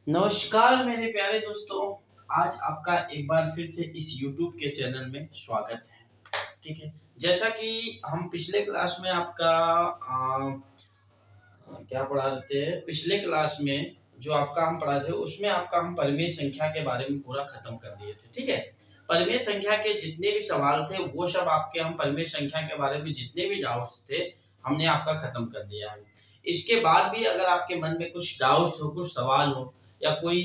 नमस्कार मेरे प्यारे दोस्तों। आज आपका एक बार फिर से इस YouTube के चैनल में स्वागत है। ठीक है, जैसा कि हम पिछले क्लास में आपका क्या पढ़ा रहे थे, पिछले क्लास में जो आपका हम पढ़ा थे उसमें आपका हम परिमेय संख्या के बारे में पूरा खत्म कर दिए थे। ठीक है, परिमेय संख्या के जितने भी सवाल थे वो सब आपके हम परिमेय संख्या के बारे में जितने भी डाउट्स थे हमने आपका खत्म कर दिया है। इसके बाद भी अगर आपके मन में कुछ डाउट्स हो, कुछ सवाल हो या कोई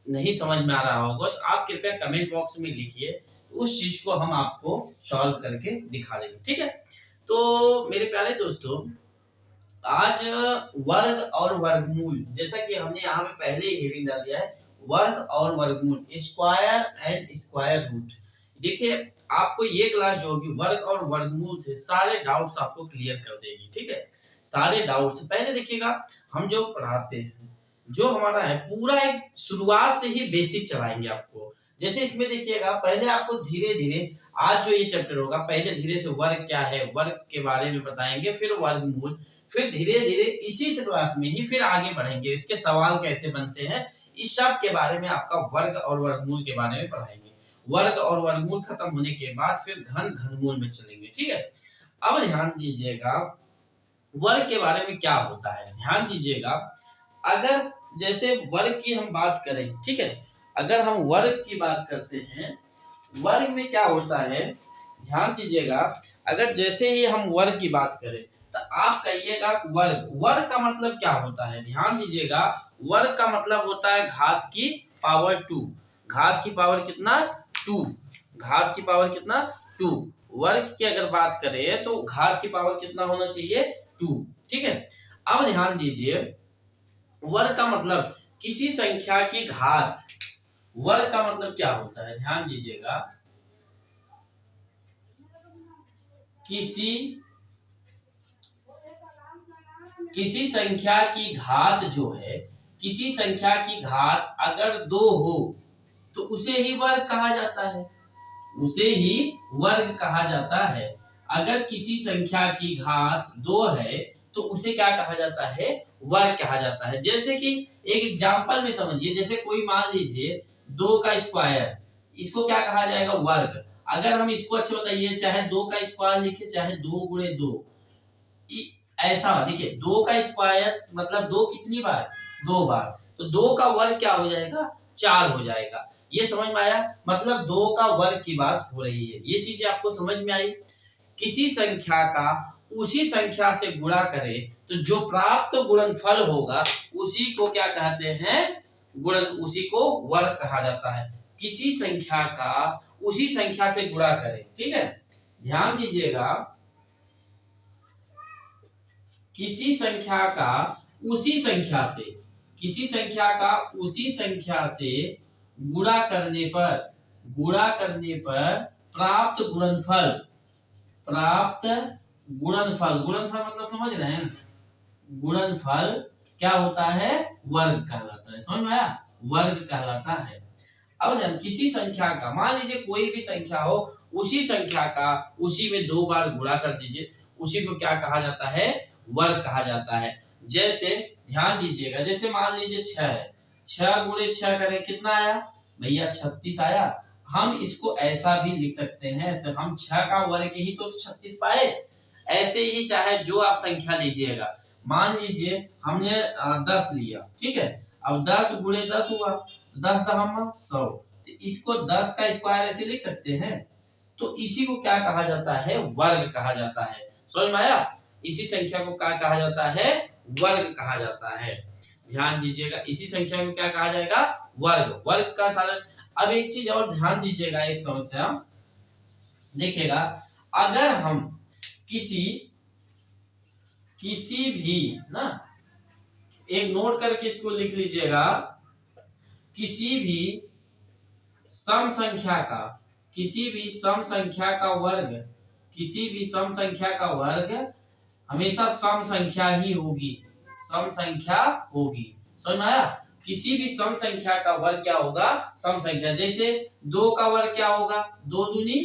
नहीं समझ में आ रहा होगा तो आप कृपया कमेंट बॉक्स में लिखिए, उस चीज को हम आपको सॉल्व करके दिखा देंगे। ठीक है, तो मेरे प्यारे दोस्तों, आज वर्ग और वर्गमूल, जैसा कि हमने यहाँ पे पहले ही हेडिंग डाल दिया है, वर्ग और वर्गमूल, स्क्वायर एंड स्क्वायर रूट। देखिए, आपको ये क्लास जो होगी वर्ग और वर्गमूल से सारे डाउट्स आपको क्लियर कर देगी। ठीक है, सारे डाउट्स पहले देखिएगा, हम जो पढ़ाते हैं जो हमारा है पूरा एक शुरुआत से ही बेसिक चलाएंगे आपको। जैसे इसमें देखिएगा, पहले आपको धीरे धीरे आज जो ये चैप्टर होगा पहले धीरे से वर्ग क्या है, वर्ग के बारे में बताएंगे, फिर वर्गमूल, फिर धीरे धीरे इसी से क्लास में ही फिर आगे बढ़ेंगे, इसके सवाल कैसे बनते हैं, इस सब के बारे में आपका वर्ग और वर्गमूल के बारे में पढ़ाएंगे। वर्ग और वर्गमूल खत्म होने के बाद फिर घन घनमूल में चलेंगे। ठीक है, अब ध्यान दीजिएगा वर्ग के बारे में क्या होता है। ध्यान दीजिएगा, अगर जैसे वर्ग की हम बात करें, ठीक है, अगर हम वर्ग की बात करते हैं, वर्ग में क्या होता है, ध्यान दीजिएगा, अगर जैसे ही हम वर्ग की बात करें तो आप कहिएगा वर्ग, वर्ग का मतलब क्या होता है। ध्यान दीजिएगा, वर्ग का मतलब होता है घात की पावर 2। घात की पावर कितना? 2। घात की पावर कितना? 2। वर्ग की अगर बात करें तो घात की पावर कितना होना चाहिए? 2। ठीक है, अब ध्यान दीजिए, वर्ग का मतलब किसी संख्या की घात। वर्ग का मतलब क्या होता है, ध्यान दीजिएगा, किसी संख्या की घात जो है, किसी संख्या की घात अगर 2 हो तो उसे ही वर्ग कहा जाता है, उसे ही वर्ग कहा जाता है। अगर किसी संख्या की घात 2 है तो उसे क्या कहा जाता है? वर्ग कहा जाता है। जैसे कि एक एग्जांपल में समझिए, जैसे कोई मान लीजिए 2 का स्क्वायर, इसको क्या कहा जाएगा? वर्ग। अगर हम इसको अच्छे बताइए, चाहे 2 का स्क्वायर लिखे चाहे 2 गुणे 2, ऐसा देखिए, 2 का स्क्वायर मतलब 2 कितनी बार? 2 बार, तो 2 का वर्ग क्या हो जाएगा? 4 हो जाएगा। ये समझ में आया? मतलब 2 का वर्ग की बात हो रही है। ये चीजें आपको समझ में आई? किसी संख्या का उसी संख्या से गुणा करें तो जो प्राप्त गुणनफल होगा उसी को क्या कहते हैं? गुणन, उसी को वर्ग कहा जाता है। किसी संख्या का उसी संख्या से गुणा करें। ठीक है, ध्यान दीजिएगा, किसी संख्या का उसी संख्या से, किसी संख्या का उसी संख्या से गुणा करने पर प्राप्त गुणनफल, प्राप्त गुणनफल, गुणनफल मतलब समझ रहे हैं, गुणनफल क्या होता है? वर्ग कहलाता है। समझ में आया? वर्ग कहलाता है। अब किसी संख्या का, मान लीजिए कोई भी संख्या हो, उसी संख्या का उसी में 2 बार गुणा कर दीजिए, उसी को क्या कहा जाता है? वर्ग कहा जाता है। जैसे ध्यान दीजिएगा, जैसे मान लीजिए 6 है, 6 गुणे 6 करें कितना आया भैया? 36 आया। हम इसको ऐसा भी लिख सकते हैं, तो हम 6 का वर्ग ही तो 36 पाए। ऐसे ही चाहे जो आप संख्या लीजिएगा, मान लीजिए हमने 10 लिया, ठीक है, अब 10 गुणे 10 हुआ, 10 दहम 100, तो इसको 10 का स्क्वायर ऐसे लिख सकते हैं। तो इसी को क्या कहा जाता है? वर्ग कहा जाता है। समझ में आया? इसी संख्या को क्या कहा जाता है? वर्ग कहा जाता है। ध्यान दीजिएगा, इसी संख्या को क्या कहा जाएगा? वर्ग। वर्ग का सारा। अब एक चीज और ध्यान दीजिएगा, एक समस्या देखिएगा, अगर हम किसी भी ना, एक नोट करके इसको लिख लीजिएगा, किसी भी सम संख्या का, किसी भी सम संख्या का वर्ग, किसी भी सम संख्या का वर्ग हमेशा सम संख्या ही होगी, सम संख्या होगी। समझ में आया? किसी भी सम संख्या का वर्ग क्या होगा? सम संख्या। जैसे 2 का वर्ग क्या होगा? 2 दूनी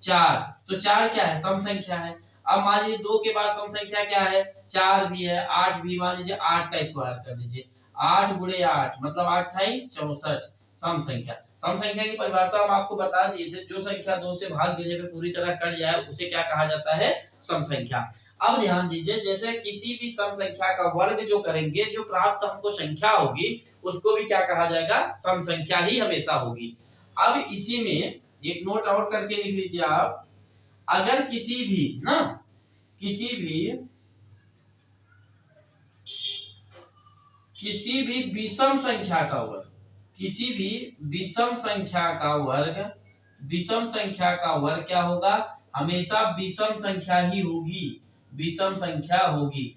4, तो 4 क्या है? सम संख्या है। अब मान लीजिए 2 के बाद सम संख्या क्या है? 4 भी है, 8 भी, मान लीजिए 8 का स्क्वायर कर दीजिए। 8 गुणे 8 मतलब 8 64 सम संख्या। सम संख्या की परिभाषा हम आपको बता दिए थे, जो संख्या 2 से भाग देने पे पूरी तरह कट जाए उसे क्या कहा जाता है, सम संख्या। अब ध्यान दीजिए, जैसे किसी भी सम संख्या का वर्ग जो करेंगे, जो प्राप्त हमको संख्या होगी उसको भी क्या कहा जाएगा, सम संख्या ही हमेशा होगी। अब इसी में एक नोट आउट करके लिख लीजिए आप, अगर किसी भी विषम संख्या का वर्ग, किसी भी विषम संख्या का वर्ग क्या होगा, हमेशा विषम संख्या ही होगी, विषम संख्या होगी।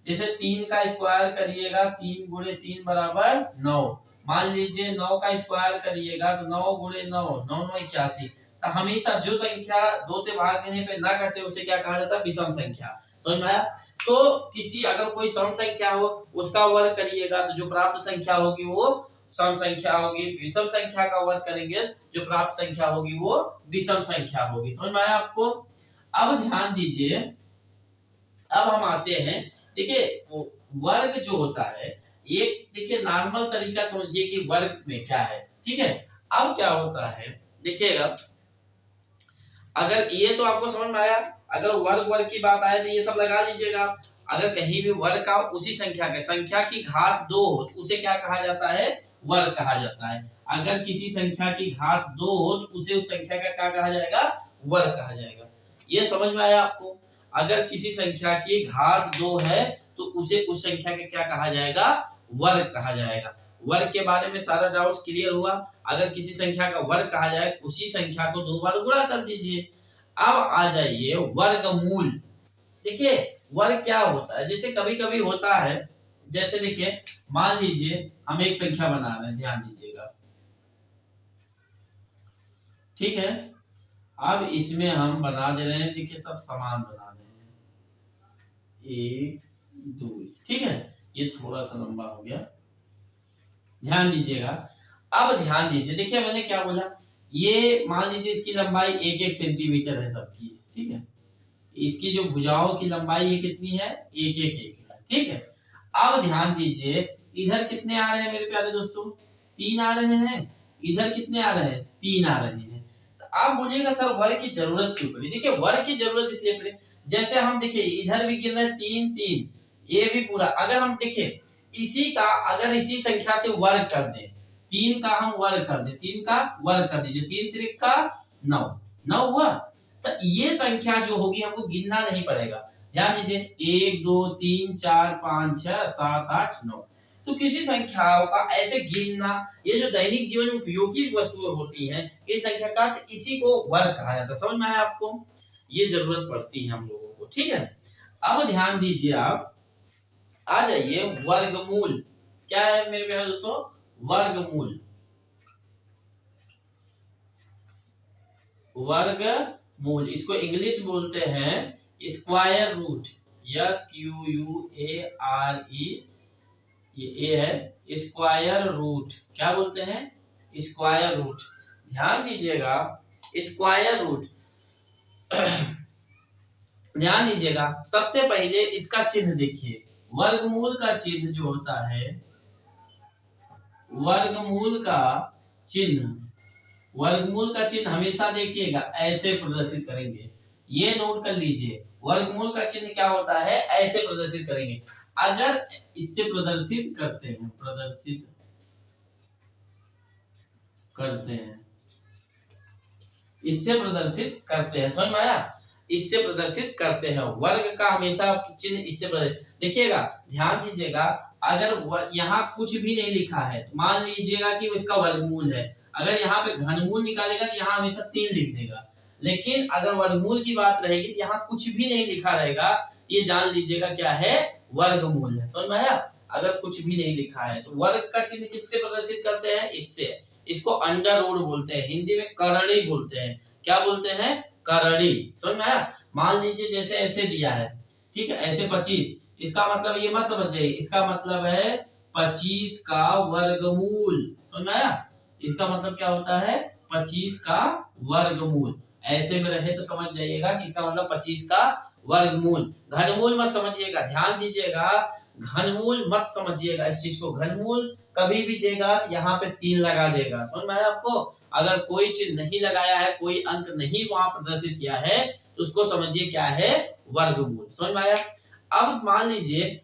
जैसे 3 का स्क्वायर करिएगा, 3 गुणे 3 बराबर 9। मान लीजिए 9 का स्क्वायर करिएगा तो 9 गुणे 9 9 9 81। तो हमेशा जो संख्या 2 से भाग देने पे ना कटे उसे क्या कहा जाता है, विषम संख्या। समझ में आया? तो किसी अगर कोई सम संख्या हो उसका वर्ग करिएगा तो जो प्राप्त संख्या होगी वो सम संख्या होगी, विषम संख्या का वर्ग करेंगे जो प्राप्त संख्या होगी वो विषम संख्या होगी। समझ में आया आपको? अब ध्यान दीजिए, अब हम आते हैं, देखिए वर्ग जो होता है, एक देखिए नॉर्मल तरीका समझिए कि वर्ग में क्या है, ठीक है। अब क्या होता है देखिएगा, अगर ये तो आपको समझ में आया, अगर वर्ग की बात आए तो ये सब लगा लीजिएगा। अगर कहीं भी वर्ग का उसी संख्या की घात 2 हो तो उसे क्या कहा जाता है, वर्ग कहा जाता है। अगर किसी संख्या की घात 2 हो तो उसे उस संख्या का क्या कहा जाएगा, वर्ग कहा जाएगा। ये समझ में आया आपको? अगर किसी संख्या की घात 2 है तो उसे उस संख्या का क्या कहा जाएगा, वर्ग कहा जाएगा। वर्ग के बारे में सारा डाउट्स क्लियर हुआ। अगर किसी संख्या का वर्ग कहा जाए उसी संख्या को 2 बार गुणा कर दीजिए। अब आ जाइए वर्गमूल। देखिए वर्ग क्या होता है, जैसे कभी कभी होता है, जैसे देखिए मान लीजिए हम एक संख्या बना रहे हैं, ध्यान दीजिएगा, ठीक है। अब इसमें हम बना दे रहे हैं, देखिए सब समान बना रहे हैं, 1 2, ठीक है। ये थोड़ा सा लंबा हो गया, ध्यान दीजिएगा। अब ध्यान दीजिए, देखिए मैंने क्या बोला, ये मान लीजिए इसकी लंबाई 1-1 सेंटीमीटर है सबकी, ठीक है। इसकी जो भुजाओं की लंबाई है कितनी है, 1-1-1, ठीक है। अब ध्यान दीजिए, इधर कितने आ रहे हैं मेरे प्यारे दोस्तों, 3 आ रहे हैं, इधर कितने आ रहे हैं, 3 आ रहे हैं। तो आप बोलिएगा सर वर्ग की जरूरत क्यों पड़ी? देखिए वर्ग की जरूरत इसलिए पड़ी, जैसे हम देखिए इधर भी गिन रहे हैं 3 3, ये भी पूरा, अगर हम देखिए इसी का अगर इसी संख्या से वर्ग कर दें, 3 का हम वर्ग कर दें, 3 का वर्ग कर दीजिए, 3 त्रिक का 9 9 हुआ। तो ये संख्या जो होगी हमको गिनना नहीं पड़ेगा। ध्यान दीजिए 1 2 3 4 5 6 7 8 9। तो किसी संख्याओं का ऐसे गिनना, ये जो दैनिक जीवन में उपयोगी वस्तुएं होती हैं, किसी संख्या का, तो इसी को वर्ग कहा जाता है। समझ में आया आपको? ये जरूरत पड़ती है हम लोगों को, ठीक है। अब ध्यान दीजिए, आप आ जाइए वर्गमूल। क्या है मेरे प्यारे दोस्तों, वर्गमूल। वर्गमूल इसको इंग्लिश बोलते हैं स्क्वायर रूट, SQUARE, ये ए है, स्क्वायर रूट। क्या बोलते हैं, स्क्वायर रूट। ध्यान दीजिएगा स्क्वायर रूट ध्यान दीजिएगा, सबसे पहले इसका चिन्ह देखिए। वर्गमूल का चिन्ह जो होता है, वर्गमूल का चिन्ह हमेशा देखिएगा ऐसे प्रदर्शित करेंगे। ये नोट कर लीजिए, वर्गमूल का चिन्ह क्या होता है, ऐसे प्रदर्शित करेंगे। अगर इससे प्रदर्शित करते हैं, समझ में आया? इससे प्रदर्शित करते हैं, वर्ग का हमेशा चिन्ह इससे प्रदर्शित। देखिएगा ध्यान दीजिएगा, अगर यहाँ कुछ भी नहीं लिखा है तो मान लीजिएगा कि इसका वर्गमूल है। अगर यहाँ पे घनमूल निकालेगा तो यहाँ हमेशा 3 लिख देगा, लेकिन अगर वर्गमूल की बात रहेगी तो यहाँ कुछ भी नहीं लिखा रहेगा, ये जान लीजिएगा क्या है, वर्गमूल है। समझ में आया? अगर कुछ भी नहीं लिखा है तो वर्ग का चिन्ह किससे प्रदर्शित करते हैं, इससे। इसको अंडर रूट बोलते हैं, हिंदी में करड़ी बोलते हैं। क्या बोलते हैं, करड़ी। समझ में आया? मान लीजिए जैसे ऐसे दिया है, ठीक है, ऐसे 25, इसका मतलब ये मत समझिए, इसका मतलब है 25 का वर्गमूल। समझ में आया? इसका मतलब क्या होता है, 25 का वर्गमूल। ऐसे में रहे तो समझ जाइएगा कि इसका मतलब 25 का वर्गमूल। घनमूल मत समझिएगा, ध्यान दीजिएगा, घनमूल मत समझिएगा इस चीज को, घनमूल कभी भी देगा यहाँ पे 3 लगा देगा, समझ में आया आपको। अगर कोई चीज नहीं लगाया है, कोई अंक नहीं वहां प्रदर्शित किया है, तो उसको समझिए क्या है, वर्गमूल, समझ में आया। अब मान लीजिए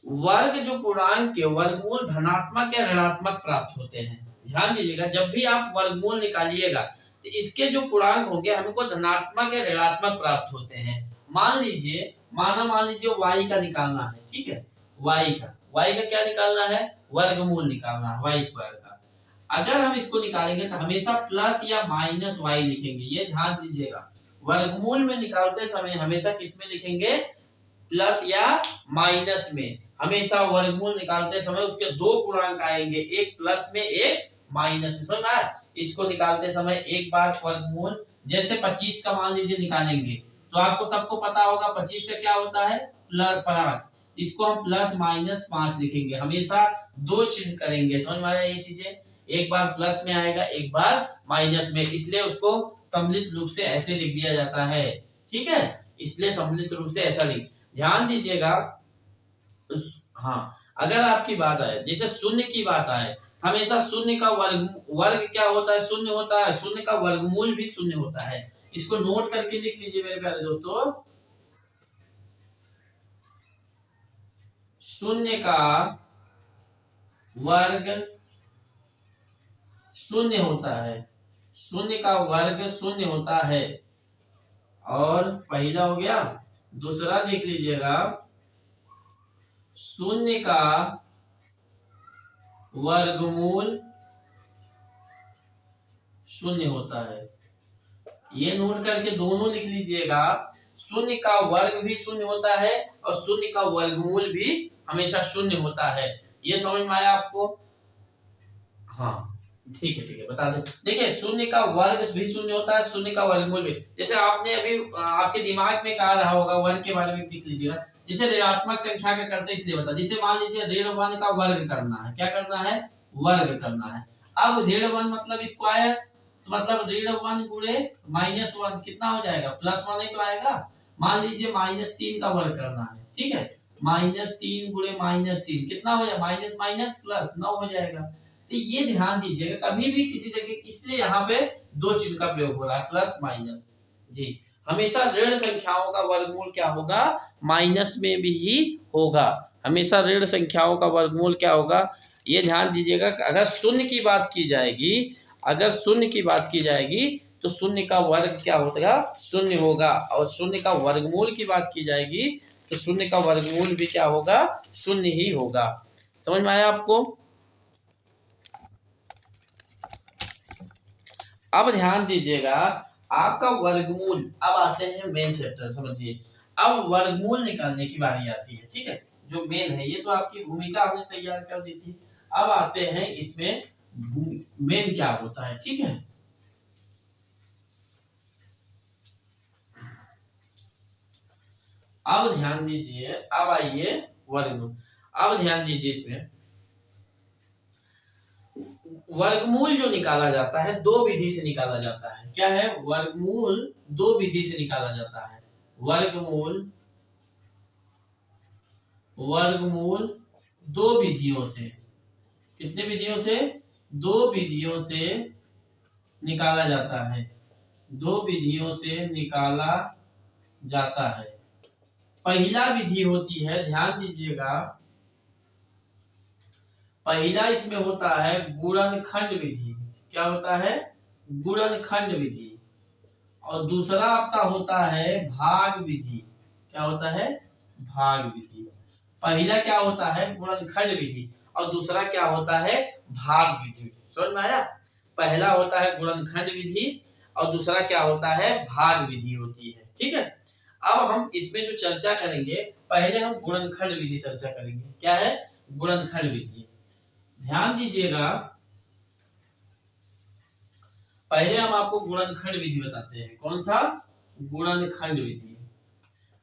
वर्ग जो पूर्णांक के वर्गमूल धनात्मक या ऋणात्मक प्राप्त होते हैं। ध्यान दीजिएगा, जब भी आप वर्गमूल निकालिएगा तो इसके जो पूर्णांक होंगे हमको धनात्मक या ऋणात्मक प्राप्त होते हैं। मान लीजिए y का निकालना है, ठीक है, y का क्या निकालना है, वर्गमूल निकालना है y स्क्वायर का। अगर हम इसको निकालेंगे तो हमेशा प्लस या माइनस y लिखेंगे, ये ध्यान दीजिएगा। वर्गमूल में निकालते समय हमेशा किस में लिखेंगे, प्लस या माइनस में। हमेशा वर्गमूल निकालते समय उसके दो पूर्णांक आएंगे, एक प्लस में एक माइनस में, समझ आया। इसको निकालते समय एक बार वर्गमूल, जैसे 25 का मान लीजिए निकालेंगे तो आपको सबको पता होगा 25 का क्या होता है, प्लस 5। इसको हम प्लस माइनस 5 लिखेंगे, हमेशा दो चिन्ह करेंगे, समझ में आया ये चीजें। एक बार प्लस में आएगा, एक बार माइनस में, इसलिए उसको सम्मिलित रूप से ऐसे लिख दिया जाता है, ठीक है, इसलिए सम्मिलित रूप से ऐसा लिख। ध्यान दीजिएगा, हाँ, अगर आपकी बात आए, जैसे शून्य की बात आए, हमेशा शून्य का वर्ग क्या होता है, शून्य होता है, शून्य का वर्गमूल भी शून्य होता है। इसको नोट करके लिख लीजिए मेरे प्यारे दोस्तों, शून्य का वर्ग शून्य होता है, शून्य का वर्ग शून्य होता है। और पहला हो गया, दूसरा देख लीजिएगा, शून्य का वर्गमूल शून्य होता है। ये नोट करके दोनों लिख लीजिएगा, शून्य का वर्ग भी शून्य होता है और शून्य का वर्गमूल भी हमेशा शून्य होता है। ये समझ में आया आपको, हाँ ठीक है बता दें। देखिए शून्य का वर्ग भी शून्य होता है, शून्य का वर्गमूल भी। जैसे आपने अभी आपके दिमाग में कहा रहा होगा, वर्ग के बारे में लिख लीजिएगा। जैसे ऋणात्मक संख्या का करते इसलिए बता, जैसे मान लीजिए ऋण 1 का वर्ग करना है, क्या करना है, वर्ग करना है। अब ऋण 1 मतलब स्क्वायर, तो मतलब ऋण 1 गुणे -1 कितना हो जाएगा, +1 ही तो आएगा। मान लीजिए -3 का वर्ग करना है, ठीक है, -3 गुणे -3 कितना हो जाएगा, माइनस माइनस प्लस 9 हो जाएगा। तो ये ध्यान दीजिएगा, कभी भी किसी जगह, इसलिए यहाँ पे दो चिन्ह का प्रयोग हो रहा है, प्लस माइनस। जी, हमेशा ऋण संख्याओं का वर्गमूल क्या होगा, माइनस में भी ही होगा। हमेशा ऋण संख्याओं का वर्गमूल क्या होगा, ये ध्यान दीजिएगा। अगर शून्य की बात की जाएगी, अगर शून्य की बात की जाएगी तो शून्य का वर्ग क्या होगा, शून्य होगा। और शून्य का वर्गमूल की बात की जाएगी तो शून्य का वर्गमूल भी क्या होगा, शून्य ही होगा। समझ में आया आपको। अब ध्यान दीजिएगा, आपका वर्गमूल, अब आते हैं मेन चैप्टर, समझिए। अब वर्गमूल निकालने की बारी आती है, ठीक है, जो मेन है, ये तो आपकी भूमिका हमने तैयार कर दी थी। अब आते हैं इसमें मेन क्या होता है, ठीक है। अब ध्यान दीजिए, अब आइए वर्गमूल। अब ध्यान दीजिए, इसमें वर्गमूल जो निकाला जाता है दो विधि से निकाला जाता है। क्या है, वर्गमूल दो विधि से निकाला जाता है। वर्गमूल दो विधियों से, कितने विधियों से, दो विधियों से निकाला जाता है, दो विधियों से निकाला जाता है। पहला विधि होती है, ध्यान दीजिएगा, पहला इसमें होता है गुणनखंड विधि। क्या होता है, गुणनखंड विधि। और दूसरा आपका होता है भाग विधि। क्या होता है, भाग विधि। पहला क्या होता है, गुणनखंड विधि, और दूसरा क्या होता है, भाग विधि। समझ में आया। पहला होता है गुणनखंड विधि और दूसरा क्या होता है, भाग विधि होती है, ठीक है। अब हम इसमें जो चर्चा करेंगे, पहले हम गुणनखंड विधि चर्चा करेंगे। क्या है, गुणनखंड विधि। ध्यान दीजिएगा, पहले हम आपको गुणनखंड विधि बताते हैं। कौन सा, गुणनखंड विधि।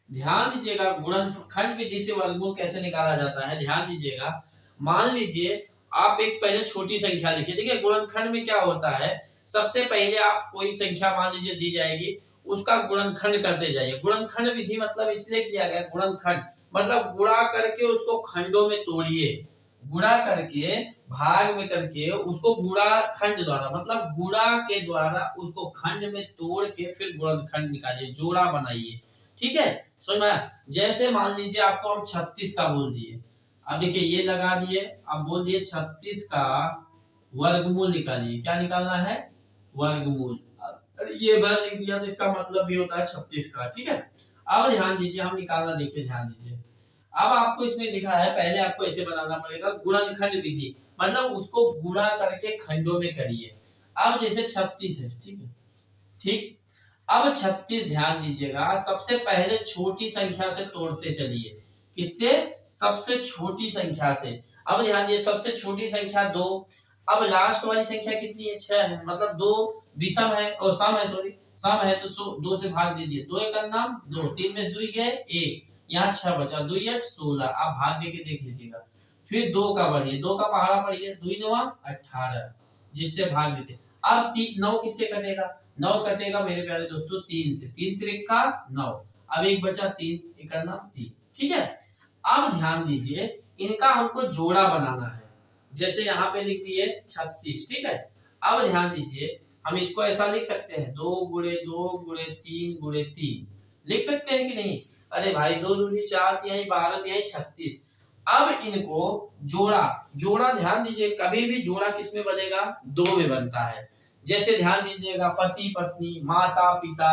ध्यान दीजिएगा, गुणनखंड विधि से वर्गमूल कैसे निकाला जाता है। ध्यान दीजिएगा, मान लीजिए आप एक पहले छोटी संख्या लिखिए। देखिए गुणनखंड में क्या होता है, सबसे पहले आप कोई संख्या मान लीजिए दी जाएगी, उसका गुणनखंड करते जाइए। गुणनखंड विधि मतलब इसलिए किया गया गुणनखंड मतलब गुणा करके उसको खंडों में तोड़िए, गुणा करके भाग में करके उसको गुणा खंड द्वारा मतलब गुणा के द्वारा उसको खंड में तोड़ के फिर गुणनखंड निकालिए, जोड़ा बनाइए। ठीक है, समझ में आया? जैसे मान लीजिए आपको हम 36 का बोल दिए, अब देखिए ये लगा दिए, अब बोल दिए 36 का वर्गमूल निकालिए। क्या निकालना है? वर्गमूल। ये वर्ग लिख दिया तो इसका मतलब भी होता है 36 का। ठीक है, अब ध्यान दीजिए, हम निकालना देखिए, ध्यान दीजिए। अब आपको इसमें लिखा है, पहले आपको ऐसे बनाना पड़ेगा गुणनखंड विधि मतलब उसको गुणा करके खंडों में करिए। अब जैसे 36 है, ठीक है, ठीक। अब 36 ध्यान दीजिएगा, सबसे पहले छोटी संख्या से तोड़ते चलिए। किससे? सबसे छोटी संख्या से। अब ध्यान दीजिए, सबसे छोटी संख्या 2। अब लास्ट वाली संख्या कितनी है? 6 है, मतलब 2 विषम है और सम है, सॉरी सम है, तो 2 से भाग दीजिए। 2 का नाम 2, 3 में से 2 गए 1, यहाँ 6 बचा, 2 8 16। आप भाग दे के देख लीजिएगा। फिर 2 का बढ़िए, 2 का पहाड़ा पढ़िए, 2 9 18, जिससे भाग देते। अब 9 किससे कटेगा? 9 कटेगा मेरे प्यारे दोस्तों 3 से, 3 त्रिका 9। अब एक बचा 3, एक करना 3। ठीक है, अब ध्यान दीजिए, इनका हमको जोड़ा बनाना है। जैसे यहाँ पे लिख दिए 36। ठीक है, अब ध्यान दीजिए, हम इसको ऐसा लिख सकते हैं 2 गुणे 2 गुणे 3 गुणे 3 लिख सकते हैं कि नहीं? अरे भाई 2 दूनी 4, 3 12, 3 36। अब इनको जोड़ा, जोड़ा ध्यान दीजिए, कभी भी जोड़ा किस में बनेगा? 2 में बनता है। जैसे ध्यान दीजिएगा, पति पत्नी, माता पिता,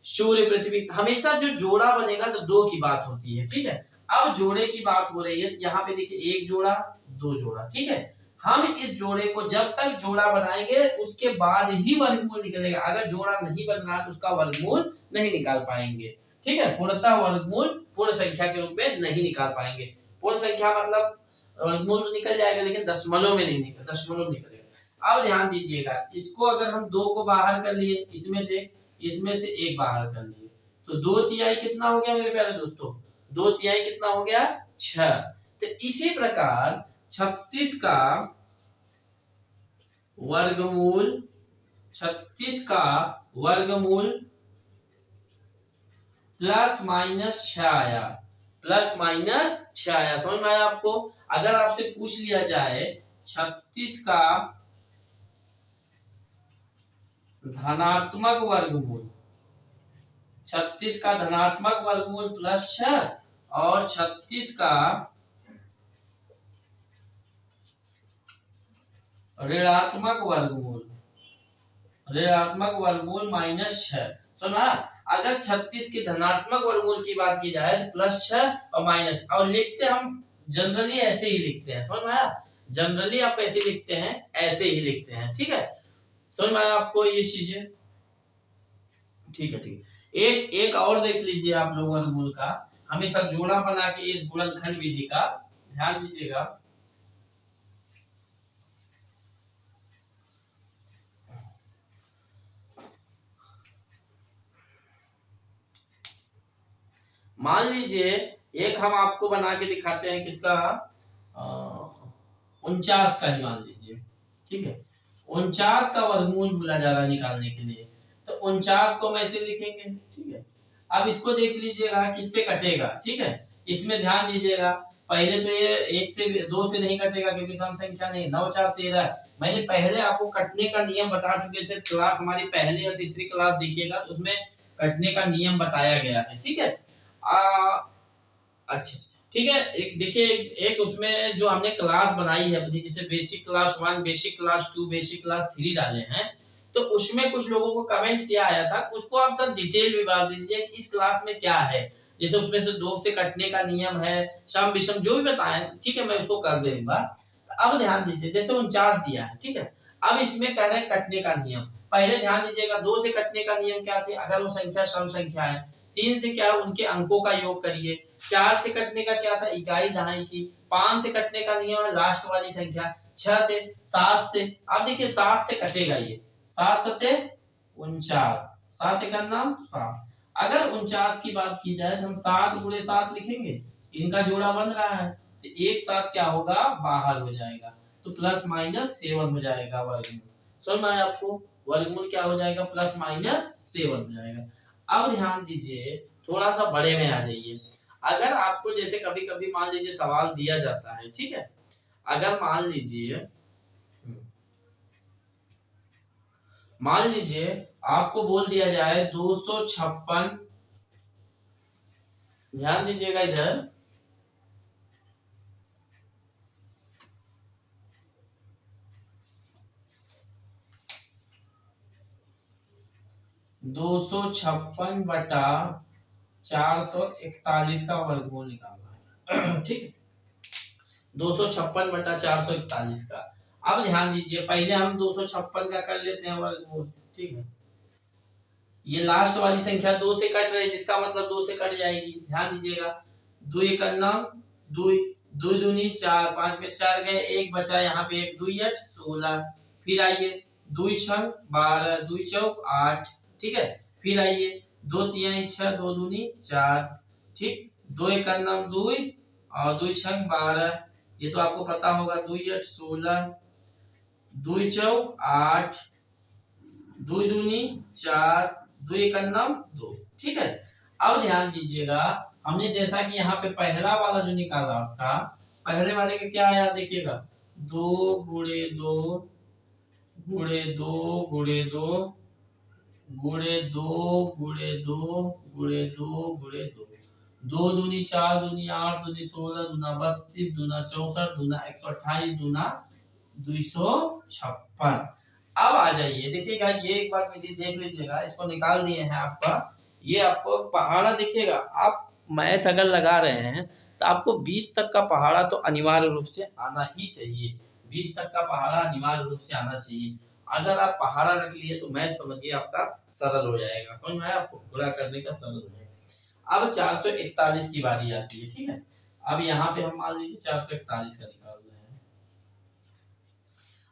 सूर्य पृथ्वी, हमेशा जो जोड़ा बनेगा तो 2 की बात होती है। ठीक है, अब जोड़े की बात हो रही है, यहाँ पे देखिए 1 जोड़ा 2 जोड़ा। ठीक है, हम इस जोड़े को जब तक जोड़ा बनाएंगे उसके बाद ही वर्गमूल निकलेगा। अगर जोड़ा नहीं बन रहा तो उसका वर्गमूल नहीं निकाल पाएंगे। ठीक है, पूर्णतः वर्गमूल पूर्ण संख्या के रूप में नहीं निकाल पाएंगे। पूर्ण संख्या मतलब वर्गमूल तो निकल जाएगा लेकिन दशमलव में नहीं निकल, दशमलव निकलेगा। अब ध्यान दीजिएगा, इसको अगर हम 2 को बाहर कर लिए, इसमें से 1 बाहर कर लिए, तो 2 तिहाई कितना हो गया मेरे प्यारे दोस्तों? 2 तिहाई कितना हो गया? 6। तो इसी प्रकार 36 का वर्गमूल, 36 का वर्गमूल प्लस माइनस 6 आया, प्लस माइनस 6 आया। समझ में आया आपको? अगर आपसे पूछ लिया जाए 36 का धनात्मक वर्गमूल, 36 का धनात्मक वर्गमूल प्लस 6 और 36 का ऋणात्मक वर्गमूल, ऋणात्मक वर्गमूल माइनस 6। सुना, अगर 36 के धनात्मक वर्गमूल की बात की जाए तो प्लस 6 और माइनस, और लिखते हम जनरली ऐसे ही लिखते हैं। समझ में आया? जनरली आप कैसे लिखते हैं? ऐसे ही लिखते हैं। ठीक है, समझ में आया आपको ये चीजें? ठीक है, ठीक है। एक और देख लीजिए आप लोग वर्गमूल का, हमेशा जोड़ा बना के इस गुणनखंड विधि का ध्यान दीजिएगा। मान लीजिए एक हम आपको बना के दिखाते हैं, किसका? 49 का ही मान लीजिए। ठीक है, 49 का वर्गमूल बोला जा रहा है निकालने के लिए, तो 49 को हम ऐसे लिखेंगे। ठीक है, अब इसको देख लीजिएगा किससे कटेगा। ठीक है, इसमें ध्यान दीजिएगा, पहले तो ये 1 से 2 से नहीं कटेगा क्योंकि सम संख्या नहीं। 9 4 13, मैंने पहले आपको कटने का नियम बता चुके थे। क्लास हमारी पहली या तीसरी क्लास देखिएगा तो उसमें कटने का नियम बताया गया है। ठीक है, अच्छा ठीक है, एक देखिए, एक उसमें जो हमने क्लास बनाई है अपनी, जैसे basic class 1, basic class 2, basic class 3 डाले हैं, तो उसमें कुछ लोगों को कमेंट्स ये आया था, उसको आप सर डिटेल में बता दीजिए इस क्लास में क्या है। जैसे उसमें से 2 से कटने का नियम है, सम विषम जो भी बताएं, ठीक है, मैं उसको कर दूंगा। अब ध्यान दीजिए, जैसे 49 दिया है, ठीक है, अब इसमें कह रहे हैं कटने का नियम। पहले ध्यान दीजिएगा, 2 से कटने का नियम क्या थे? अगर वो संख्या सम संख्या है, 3 से क्या, उनके अंकों का योग करिए। 4 से कटने का क्या था? इकाई दहाई की। 5 से कटने का नियम है लास्ट वाली संख्या। 6 से, 7 से, अब देखिए 7 से कटेगा ये, 7 सते 49, 7 का नाम 7। अगर 49 की बात की जाए तो हम 7 गुणे 7 लिखेंगे, इनका जोड़ा बन रहा है, तो एक साथ क्या होगा? बाहर हो जाएगा, तो प्लस माइनस 7 हो जाएगा वर्गमूल। समझ में आया आपको? वर्गमूल क्या हो जाएगा, प्लस माइनस 7 हो जाएगा। अब ध्यान दीजिए, थोड़ा सा बड़े में आ जाइए। अगर आपको जैसे कभी कभी मान लीजिए सवाल दिया जाता है, ठीक है, अगर मान लीजिए आपको बोल दिया जाए 256, ध्यान दीजिएगा इधर, 256 बटा 441 का वर्गमूल निकालना है। ठीक है, 256 बटा 441 का। अब ध्यान दीजिए, पहले हम 256 का कर लेते हैं वर्गमूल। ठीक है, ये लास्ट वाली संख्या 2 से कट रही है, जिसका मतलब 2 से कट जाएगी। ध्यान दीजिएगा, 2 एकन्ना 2, 2 दूनी 4, 5 में 4 गए, 1 बचा, यहाँ पे 1 2 8 16। फिर आइए 2 6 12, 2 चौक 8। ठीक है, फिर आइए 2 3 6, 2 दूनी 4। ठीक, 2 एकन्ना 2 और 2 6 12, ये तो आपको पता होगा, 2 8 16, 2 चौक 8, 2 दूनी 4, 2 एकन्ना 2। ठीक है, अब ध्यान दीजिएगा, हमने जैसा कि यहाँ पे पहला वाला जो निकाला था, पहले वाले का क्या आया देखिएगा, 2 गुणे 2 गुणे 2 गुणे 2 गुणे 2 गुणे 2 गुणे 2 गुणे 2, 2 दूनी 4, दूनी 8, दूनी 16, दूना 32, दूना 64, दूना 128, दूना 256। अब आ जाइए, देखिएगा ये एक बार विधि देख लीजिएगा, इसको निकाल दिए हैं आपका, ये आपको पहाड़ा दिखेगा। आप मैथ अगर लगा रहे हैं तो आपको 20 तक का पहाड़ा तो अनिवार्य रूप से आना ही चाहिए, 20 तक का पहाड़ा अनिवार्य रूप से आना चाहिए। अगर आप पहाड़ा रख लिए तो मैथ समझिए आपका सरल हो जाएगा, समझ में आया आपको, गुणा करने का सरल हो जाएगा। अब 441 की बारी आती है। ठीक है, अब यहाँ पे हम मान लीजिए 441 का निकाल रहे हैं।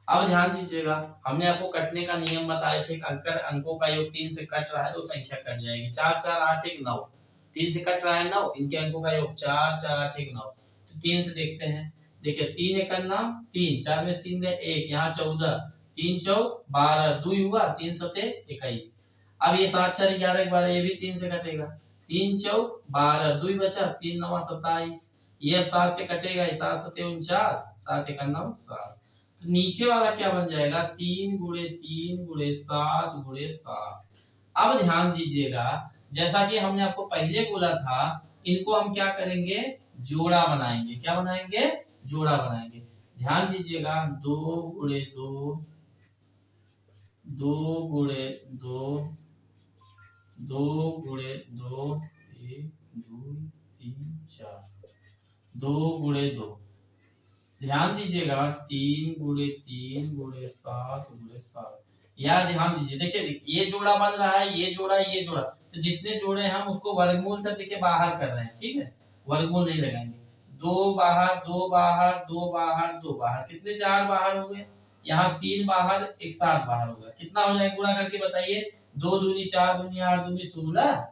अब ध्यान दीजिएगा, हमने आपको कटने का नियम बताए थे, अगर अंकों का योग 3 से कट रहा है तो संख्या कट जाएगी। 4 4 8 1 9, 3 से कट रहा है 9, इनके अंकों का योग 4 4 8 1 9। तो 3 से देखते हैं, देखिए 3 एक करना 3, 4 में से 3 गए 1, यहाँ 14, 3 चौक 12, 2 हुआ, 3 सते 21। अब ये 7 4 11 12, ये भी 3 से कटेगा, 3 चौक 12, 2 बचा, 3 9 27। ये अब 7 से कटेगा, 7 सते 49, 7 एक 9 7। तो नीचे वाला क्या बन जाएगा, 3 गुणे 3 गुणे 7 गुणे 7। अब ध्यान दीजिएगा, जैसा कि हमने आपको पहले बोला था, इनको हम क्या करेंगे, जोड़ा बनाएंगे। क्या बनाएंगे, जोड़ा बनाएंगे। ध्यान दीजिएगा, 2 गुणे 2, 2 गुणे 2, 2 गुणे 2, 1 2 3 4, 2 गुणे 2। ध्यान दीजिएगा, 3 गुणे 3 गुणे 7 गुणे 7। यार ध्यान दीजिए, देखिए ये जोड़ा बन रहा है, ये जोड़ा, ये जोड़ा, तो जितने जोड़े हैं हम उसको वर्गमूल से देखिए बाहर कर रहे हैं। ठीक है, वर्गमूल नहीं लगाएंगे। 2 बाहर, 2 बाहर, 2 बाहर, 2 बाहर, कितने 4 बाहर हो गए, यहाँ 3 बाहर, एक 7 बाहर हो गया। कितना हो जाएगा गुणा करके बताइए, 2 दूनी 4, दूनी 8, दूनी 16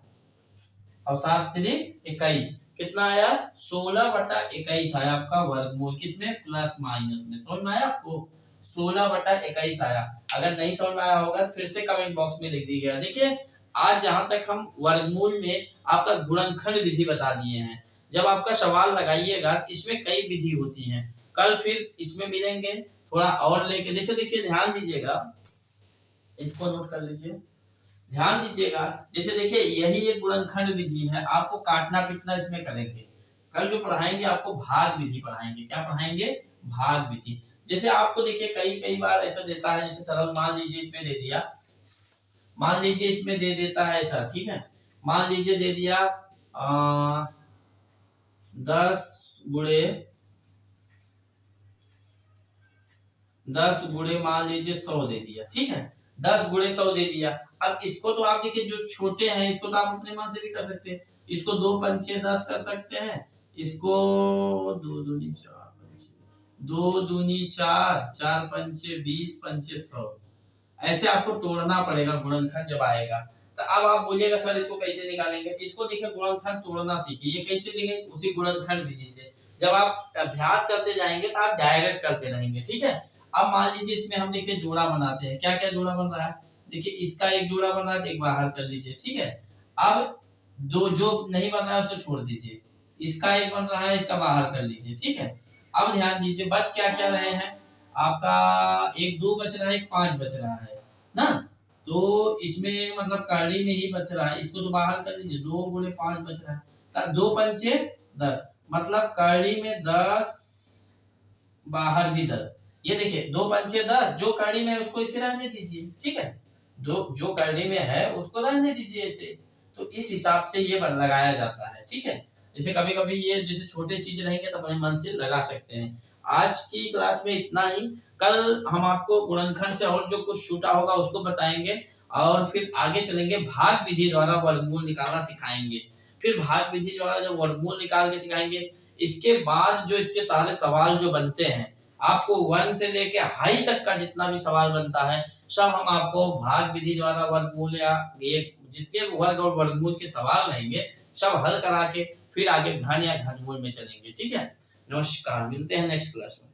और 7 3 21। कितना आया, 16 बटा 21 आया आपका वर्गमूल, किसमें, प्लस माइनस में। समझ में आया आपको, 16 बटा 21 आया। अगर नहीं समझ में आया होगा फिर से कमेंट बॉक्स में लिख दीजिएगा। देखिए आज जहां तक हम वर्गमूल में आपका गुणनखंड विधि बता दिए हैं, जब आपका सवाल लगाइएगा इसमें कई विधि होती हैं, कल फिर इसमें मिलेंगे थोड़ा और लेके। जैसे देखिए ध्यान दीजिएगा, इसको नोट कर लीजिए, ध्यान दीजिएगा, जैसे देखिए यही एक गुणनखंड विधि है, आपको काटना पीटना इसमें करेंगे। कल जो पढ़ाएंगे आपको भाग विधि पढ़ाएंगे। क्या पढ़ाएंगे, भाग विधि। जैसे आपको देखिए कई कई बार ऐसा देता है, जैसे सरल मान लीजिए इसमें दे दिया, मान लीजिए इसमें दे देता है ऐसा। ठीक है, मान लीजिए दे दिया 10 गुणे 10 गुणे मान लीजिए 100 दे दिया। ठीक है, 10 गुणे 100 दे दिया। अब इसको तो आप देखिए जो छोटे हैं इसको तो आप अपने मन से भी कर सकते हैं, इसको 2 पंचे 10 कर सकते हैं, इसको 2 दूनी 4 पंचे 2 दूनी 4, 4 पंचे 20, पंचे 100। ऐसे आपको तोड़ना पड़ेगा गुणनखंड जब आएगा। तो अब आप बोलिएगा सर इसको कैसे निकालेंगे, इसको देखिए गुणनखंड तोड़ना सीखिए। ये कैसे देंगे, उसी गुणनखंड विधि से। जब आप अभ्यास करते जाएंगे तो आप डायरेक्ट करते रहेंगे। ठीक है, अब मान लीजिए इसमें हम देखिए जोड़ा बनाते हैं। क्या क्या जोड़ा बन रहा है, देखिए इसका एक जोड़ा बन रहा है, एक बाहर कर लीजिए, ठीक है। अब दो जो नहीं बन रहा है उसको छोड़ दीजिए, इसका एक बन रहा है, इसका बाहर कर लीजिए, ठीक है। अब ध्यान दीजिए बच क्या क्या रहे हैं आपका, एक 2 बच रहा है, एक 5 बच रहा है ना। तो इसमें मतलब करड़ी में ही बच रहा है, इसको तो बाहर कर लीजिए, 2 गुणे 5 बच रहा है, 2 पंचे 10, मतलब करड़ी में 10 बाहर भी 10। ये देखिए 2 पंचे 10, जो कड़ी में है उसको इसे रहने दीजिए, ठीक है। दो जो कड़ी में है उसको रहने दीजिए इसे। तो इस हिसाब से ये लगाया जाता है, ठीक है। जैसे कभी कभी ये जैसे छोटे चीज रहेंगे तो अपने मन से लगा सकते हैं। आज की क्लास में इतना ही। कल हम आपको गुणनखंड से और जो कुछ छूटा होगा उसको बताएंगे, और फिर आगे चलेंगे भाग विधि द्वारा वर्गमूल निकालना सिखाएंगे। फिर भाग विधि द्वारा जब वर्गमूल निकाल के सिखाएंगे, इसके बाद जो इसके सारे सवाल जो बनते हैं, आपको 1 से लेके हाई तक का जितना भी सवाल बनता है, सब हम आपको भाग विधि द्वारा वर्गमूल या ये जितने वर्ग और वर्गमूल के सवाल रहेंगे सब हल करा के फिर आगे घन या घनमूल में चलेंगे, ठीक है। नमस्कार, मिलते हैं नेक्स्ट क्लास में।